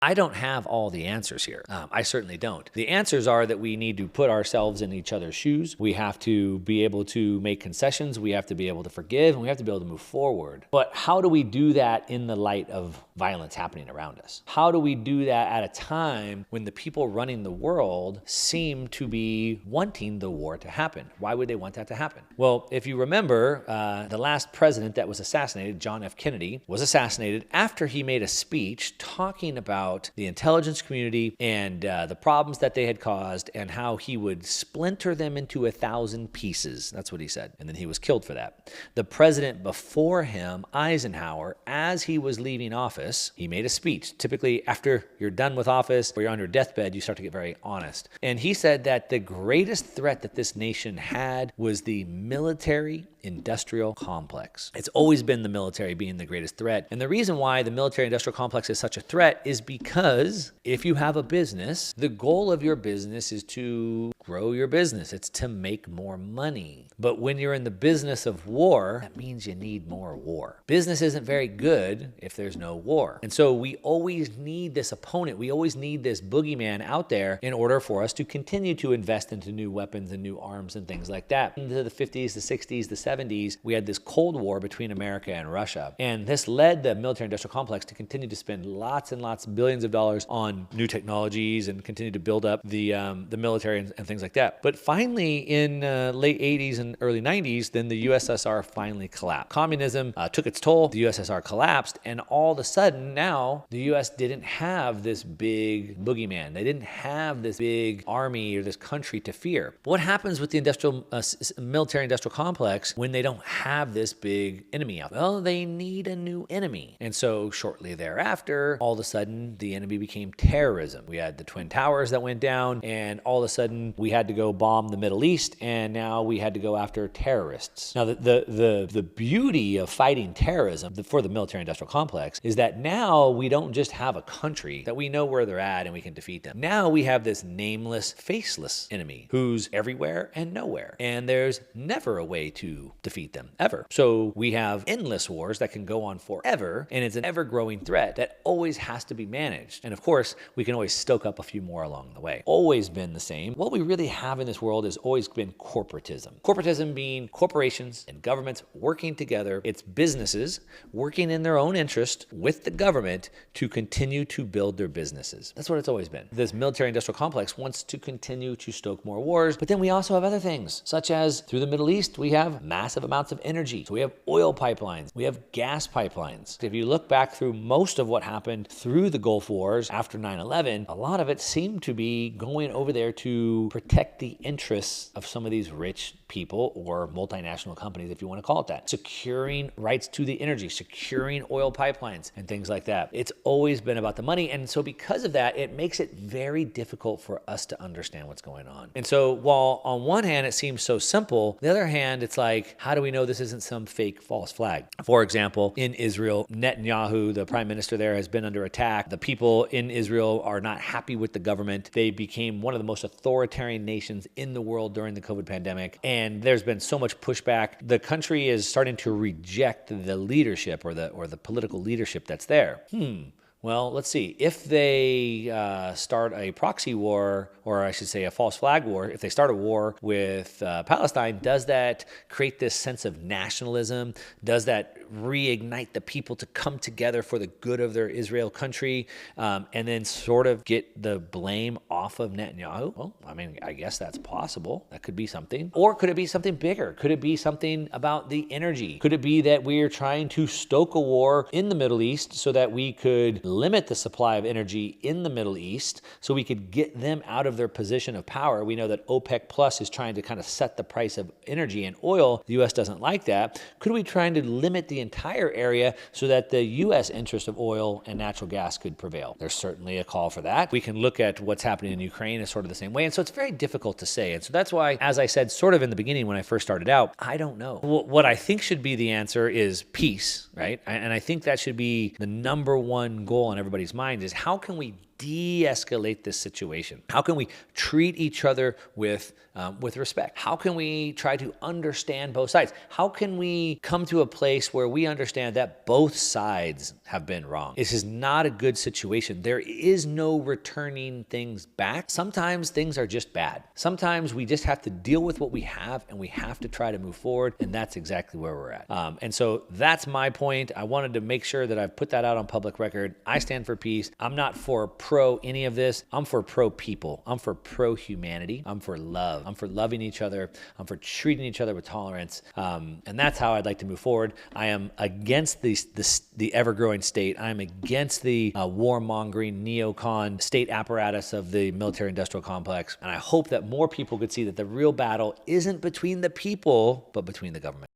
I don't have all the answers here. I certainly don't. The answers are that we need to put ourselves in each other's shoes. We have to be able to make concessions. We have to be able to forgive, and we have to be able to move forward. But how do we do that in the light of violence happening around us? How do we do that at a time when the people running the world seem to be wanting the war to happen? Why would they want that to happen? Well, if you remember, the last president that was assassinated, John F. Kennedy, was assassinated after he made a speech talking about the intelligence community and the problems that they had caused and how he would splinter them into 1,000 pieces. That's what he said. And then he was killed for that. The president before him, Eisenhower, as he was leaving office, he made a speech. Typically, after you're done with office or you're on your deathbed, you start to get very honest. And he said that the greatest threat that this nation had was the military industrial complex. It's always been the military being the greatest threat. And the reason why the military industrial complex is such a threat is because if you have a business, the goal of your business is to grow your business. It's to make more money. But when you're in the business of war, that means you need more war. Business isn't very good if there's no war. And so we always need this opponent. We always need this boogeyman out there in order for us to continue to invest into new weapons and new arms and things like that. Into the 50s, the 60s, the 70s, we had this Cold War between America and Russia. And this led the military industrial complex to continue to spend lots and lots, billions of dollars on new technologies and continue to build up the military and things like that. But finally, in late 80s and early 90s, then the USSR finally collapsed. Communism took its toll. The USSR collapsed. And all of a sudden, now, the US didn't have this big boogeyman. They didn't have this big army or this country to fear. What happens with the military industrial complex when they don't have this big enemy out? Well, they need a new enemy. And so shortly thereafter, all of a sudden, the enemy became terrorism. We had the Twin Towers that went down, and all of a sudden, we had to go bomb the Middle East, and now we had to go after terrorists. Now, the beauty of fighting terrorism for the military-industrial complex is that now we don't just have a country that we know where they're at and we can defeat them. Now we have this nameless, faceless enemy who's everywhere and nowhere, and there's never a way to defeat them, ever. So we have endless wars that can go on forever, and it's an ever-growing threat that always has to be managed. And of course, we can always stoke up a few more along the way. Always been the same. What we really have in this world has always been corporatism. Corporatism being corporations and governments working together. It's businesses working in their own interest with the government to continue to build their businesses. That's what it's always been. This military-industrial complex wants to continue to stoke more wars, but then we also have other things, such as through the Middle East, we have massive amounts of energy. So we have oil pipelines, we have gas pipelines. If you look back through most of what happened through the Gulf Wars after 9/11, a lot of it seemed to be going over there to protect the interests of some of these rich people or multinational companies, if you want to call it that. Securing rights to the energy, securing oil pipelines and things like that. It's always been about the money. And so because of that, it makes it very difficult for us to understand what's going on. And so while on one hand, it seems so simple, the other hand, it's like, how do we know this isn't some fake false flag? For example, in Israel, Netanyahu, the prime minister there, has been under attack. The people in Israel are not happy with the government. They became one of the most authoritarian nations in the world during the COVID pandemic. And there's been so much pushback. The country is starting to reject the leadership or the political leadership that's there. Well, let's see. If they start a proxy war, or I should say a false flag war, if they start a war with Palestine, does that create this sense of nationalism? Does that reignite the people to come together for the good of their Israel country and then sort of get the blame off of Netanyahu? Well, I mean, I guess that's possible. That could be something. Or could it be something bigger? Could it be something about the energy? Could it be that we are trying to stoke a war in the Middle East so that we could limit the supply of energy in the Middle East so we could get them out of their position of power? We know that OPEC Plus is trying to kind of set the price of energy and oil. The U.S. doesn't like that. Could we try to limit the entire area so that the U.S. interest of oil and natural gas could prevail? There's certainly a call for that. We can look at what's happening in Ukraine as sort of the same way. And so it's very difficult to say. And so that's why, as I said, sort of in the beginning when I first started out, I don't know. What I think should be the answer is peace, right? And I think that should be the number one goal on everybody's mind is how can we de-escalate this situation? How can we treat each other with respect? How can we try to understand both sides? How can we come to a place where we understand that both sides have been wrong? This is not a good situation. There is no returning things back. Sometimes things are just bad. Sometimes we just have to deal with what we have, and we have to try to move forward, and that's exactly where we're at. And so that's my point. I wanted to make sure that I've put that out on public record. I stand for peace. I'm not for pro any of this. I'm for pro people. I'm for pro humanity. I'm for love. I'm for loving each other. I'm for treating each other with tolerance. And that's how I'd like to move forward. I am against the ever-growing state. I'm against the warmongering neocon state apparatus of the military-industrial complex. And I hope that more people could see that the real battle isn't between the people, but between the government.